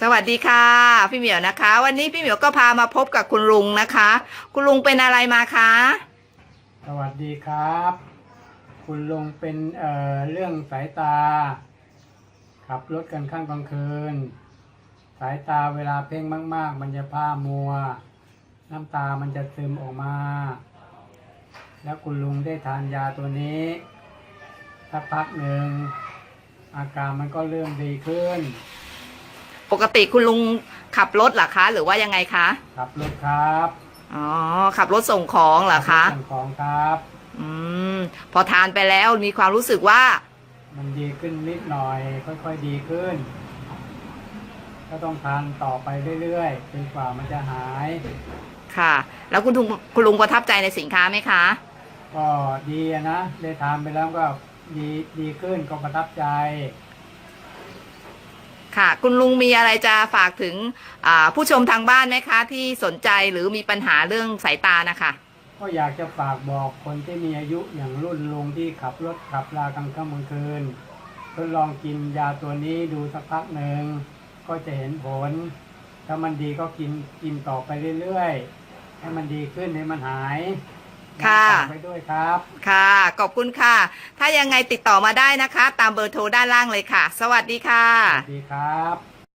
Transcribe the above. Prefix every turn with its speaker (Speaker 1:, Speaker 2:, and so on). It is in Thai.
Speaker 1: สวัสดีค่ะพี่เหมียวนะคะวันนี้พี่เหมียวก็พามาพบกับคุณลุงนะคะคุณลุงเป็นอะไรมาคะ
Speaker 2: สวัสดีครับคุณลุงเป็นเรื่องสายตาขับรถกันข้างกลางคืนสายตาเวลาเพ่งมากๆมันจะพร่ามัวน้ำตามันจะซึมออกมาแล้วคุณลุงได้ทานยาตัวนี้สักพักหนึ่งอาการมันก็เริ่มดีขึ้น
Speaker 1: ปกติคุณลุงขับรถเหรอคะหรือว่ายังไงคะ
Speaker 2: ขับรถครับ
Speaker 1: อ๋อขับรถส่งของเหรอคะ
Speaker 2: ส่งของครับ
Speaker 1: อืมพอทานไปแล้วมีความรู้สึกว่า
Speaker 2: มันดีขึ้นนิดหน่อยค่อยๆดีขึ้นก็ต้องทานต่อไปเรื่อยๆจนกว่ามันจะหาย
Speaker 1: ค่ะแล้วคุณลุงประทับใจในสินค้าไหมคะ
Speaker 2: ก็ดีนะได้ทานไปแล้วก็ดีขึ้นก็ประทับใจ
Speaker 1: ค่ะคุณลุงมีอะไรจะฝากถึงผู้ชมทางบ้านไหมคะที่สนใจหรือมีปัญหาเรื่องสายตานะคะ
Speaker 2: ก็อยากจะฝากบอกคนที่มีอายุอย่างรุ่นลุงที่ขับรถขับลากลางค่ำกลางคืนทดลองกินยาตัวนี้ดูสักพักหนึ่งก็จะเห็นผลถ้ามันดีก็กินต่อไปเรื่อยๆให้มันดีขึ้นให้มันหาย
Speaker 1: ค่ะ
Speaker 2: ฝากไปด้วยครับ
Speaker 1: ค่ะขอบคุณค่ะถ้ายังไงติดต่อมาได้นะคะตามเบอร์โทรด้านล่างเลยค่ะสวัสดีค่ะ
Speaker 2: สวัสดีครับ